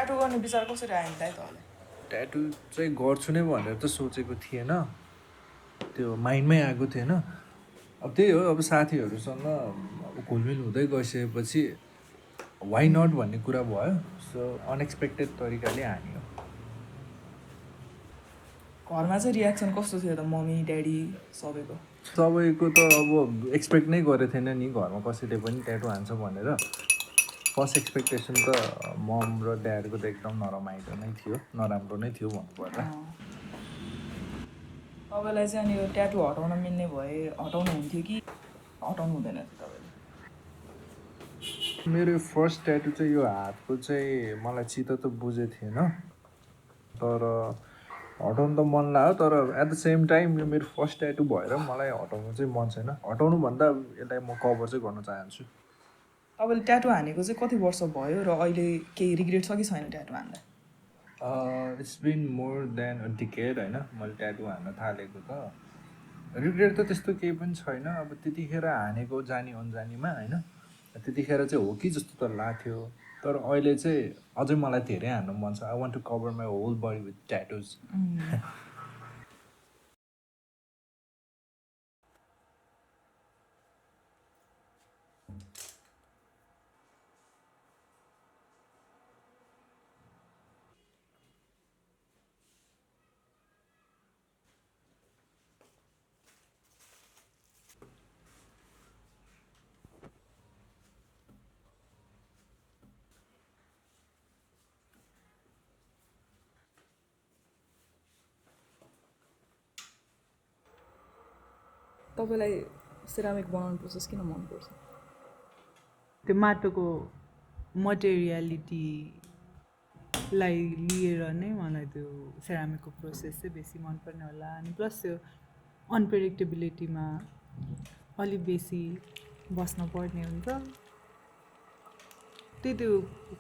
Tattoo गर्ने विचार कसरी आयो नि त अहिले ट्याटु चाहिँ गर्छु नै भनेर त सोचेको थिएन, त्यो माइन्डमै आएको थिएन। अब त्यही हो, अब साथीहरूसँग अब घुलमिल हुँदै गइसकेपछि वाइ नट भन्ने कुरा भयो। सो अनएक्सपेक्टेड तरिकाले हान्यो। घरमा चाहिँ रियाक्सन कस्तो थियो त मम्मी ड्याडी सबैको? सबैको त अब एक्सपेक्ट नै गरेको थिएन नि घरमा कसैले पनि ट्याटु हान्छ भनेर। फर्स्ट एक्सपेक्टेसन त मम र ड्याडको त एकदम नरमाइलो नै थियो, नराम्रो नै थियो भन्नुपर्दा। तपाईँलाई चाहिँ अनि यो ट्याटु हटाउन मिल्ने भए हटाउनु हुन्थ्यो कि हटाउनु हुँदैन थियो तपाईँले? मेरो फर्स्ट ट्याटु चाहिँ यो हातको चाहिँ मलाई चित्त त बुझेको थिएन, तर हटाउनु त मन लाग्यो। तर एट द सेम टाइम यो मेरो फर्स्ट ट्याटु भएर मलाई हटाउनु चाहिँ मन छैन। हटाउनु भन्दा यसलाई म कभर चाहिँ गर्न चाहन्छु। तपाईँले ट्याटु हानेको चाहिँ कति वर्ष भयो र अहिले केही रिग्रेट छ कि छैन ट्याटु हान्दा? It's been more than a decade होइन मैले ट्याटु हान्न थालेको त। रिग्रेट त त्यस्तो केही पनि छैन। अब त्यतिखेर हानेको जानी अन्जानीमा होइन, त्यतिखेर चाहिँ हो कि जस्तो त लाग्थ्यो। तर अहिले चाहिँ अझै मलाई धेरै हान्नु मन छ। I want to cover my whole body with tattoos. तपाईँलाई सेरामिक बनाउनु प्रोसेस किन मनपर्छ? त्यो माटोको मटेरियालिटीलाई लिएर नै मलाई त्यो सेरामिकको प्रोसेस चाहिँ बेसी मनपर्ने होला। अनि प्लस त्यो अनप्रेडिक्टेबिलिटीमा अलिक बेसी बस्न पर्ने हुन्छ। त्यही त्यो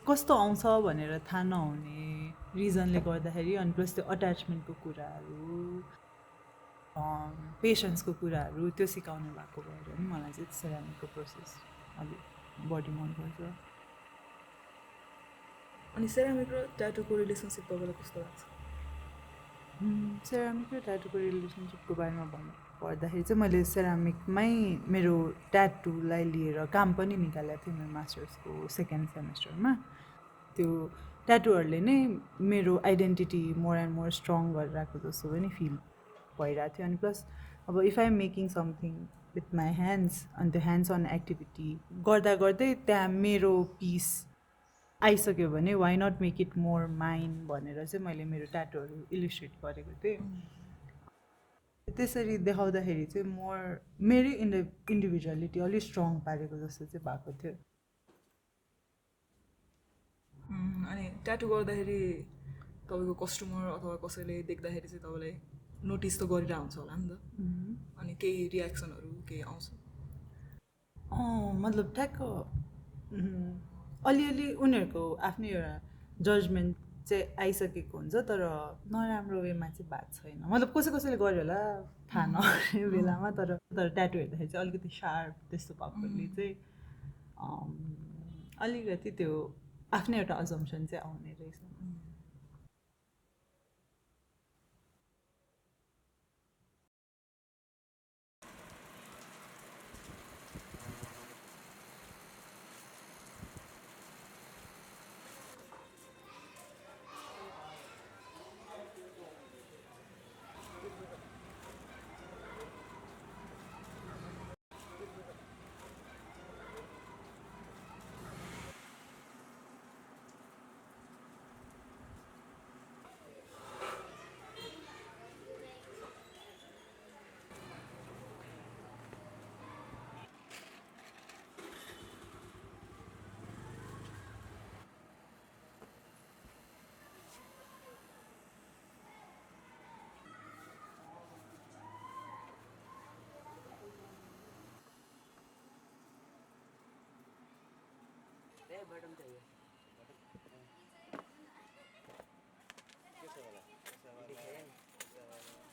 कस्तो आउँछ भनेर थाहा नहुने रिजनले गर्दाखेरि, अनि प्लस त्यो अट्याचमेन्टको कुराहरू, पेसेन्सको कुराहरू त्यो सिकाउनु भएको भएर नि मलाई चाहिँ सेरामिकको प्रोसेस अलिक बढी मनपर्छ। अनि सेरामिक र ट्याटुको रिलेसनसिप तपाईँलाई कस्तो लाग्छ? सेरामिक र ट्याटुको रिलेसनसिपको बारेमा भन्नु पर्दाखेरि चाहिँ मैले सेरामिकमै मेरो ट्याटुलाई लिएर काम पनि निकालेको थिएँ मेरो मास्टर्सको सेकेन्ड सेमेस्टरमा। त्यो ट्याटुहरूले नै मेरो identity more and more strong गरिरहेको जस्तो पनि फिल भइरहेको थियो। अनि प्लस अब if I am making something with my hands, अनि त्यो ह्यान्ड्स अन एक्टिभिटी गर्दा गर्दै त्यहाँ मेरो पिस आइसक्यो भने why not make it more mine भनेर चाहिँ मैले मेरो ट्याटुहरू इलिस्ट्रेट गरेको थिएँ। त्यसरी देखाउँदाखेरि चाहिँ मोर मेरै इन्डिभिजुअलिटी अलिक स्ट्रङ पारेको जस्तो चाहिँ भएको थियो। अनि ट्याटु गर्दाखेरि तपाईँको कस्टमर अथवा कसैले देख्दाखेरि चाहिँ तपाईँलाई नोटिस त गरिरहेको हुन्छ होला नि त, अनि केही रियाक्सनहरू केही आउँछ? मतलब ठ्याक्क अलिअलि उनीहरूको आफ्नै एउटा जजमेन्ट चाहिँ आइसकेको हुन्छ, तर नराम्रो वेमा चाहिँ भएको छैन। मतलब कसैले गर्यो होला थाहा नहुने बेलामा, तर ट्याटु हेर्दाखेरि चाहिँ अलिकति सार्प त्यस्तो भएकोले चाहिँ अलिकति त्यो आफ्नै एउटा अजम्सन चाहिँ आउने रहेछ।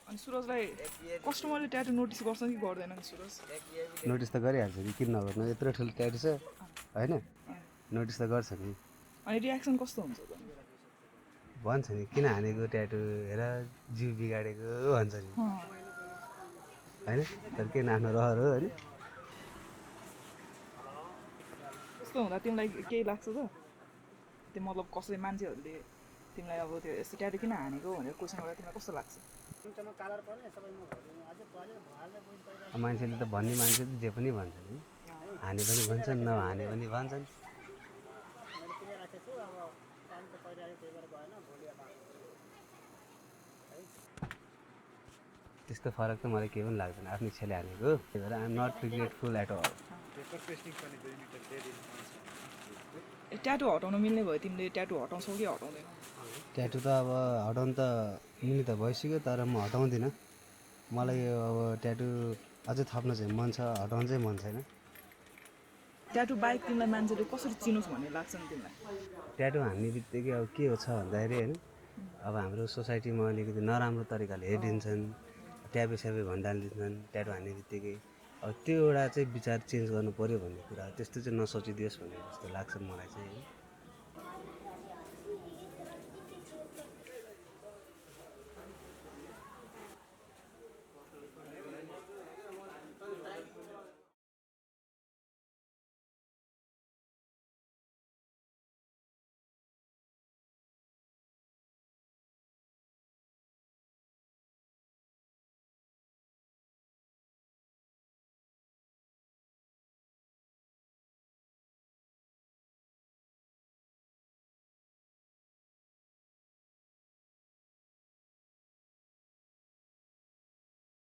अनि सुरजलाई कस्टमरले ट्याटु नोटिस गर्छ कि गर्दैनन्? सुरज नोटिस त गरिहाल्छ नि, किन नगर्नु? यत्रो ठुलो ट्याटु छ होइन, नोटिस त गर्छ नि। अनि रियाक्सन कस्तो हुन्छ त? भन्छ नि किन हानेको ट्याटु हेर जिउ बिगाडेको भन्छ नि होइन तर के आफ्नो रहर हो होइन त्यस्तो हुँदा तिमीलाई केही लाग्छ त त्यो मतलब कसै मान्छेहरूले तिमीलाई अब त्यो यस्तो ट्याटु किन हानेको भनेर क्वेसन गर्दा तिमीलाई कस्तो लाग्छ मान्छेले त भन्ने मान्छे त जे पनि भन्छ नि हाने पनि भन्छन् नहाने पनि भन्छन् त्यस्तो फरक त मलाई केही पनि लाग्दैन आफ्नो इच्छाले हानेको त्यही भएर I'm not regretful at all tattoo हटाउन मिल्ने भयो तिमीले ट्याटु हटाउँछौ कि हटाउँदैन ट्याटु त अब हटाउनु त मिल्ने त भइसक्यो तर म हटाउँदिनँ मलाई अब ट्याटु अझै थप्न चाहिँ मन छ हटाउनु चाहिँ मन छैन ट्याटु बाइक तिमीलाई मान्छेले कसरी चिनोस् भन्ने लाग्छ नि तिमीलाई ट्याटु हान्ने बित्तिकै अब के छ भन्दाखेरि होइन अब हाम्रो सोसाइटीमा अलिकति नराम्रो तरिकाले हेरिदिन्छन् ट्यापे स्यापे भनिदिन्छन् ट्याटु हान्ने बित्तिकै अब त्यो एउटा चाहिँ विचार चेन्ज गर्नु पऱ्यो भन्ने कुरा त्यस्तो चाहिँ नसोचिदियोस् भन्ने जस्तो लाग्छ मलाई चाहिँ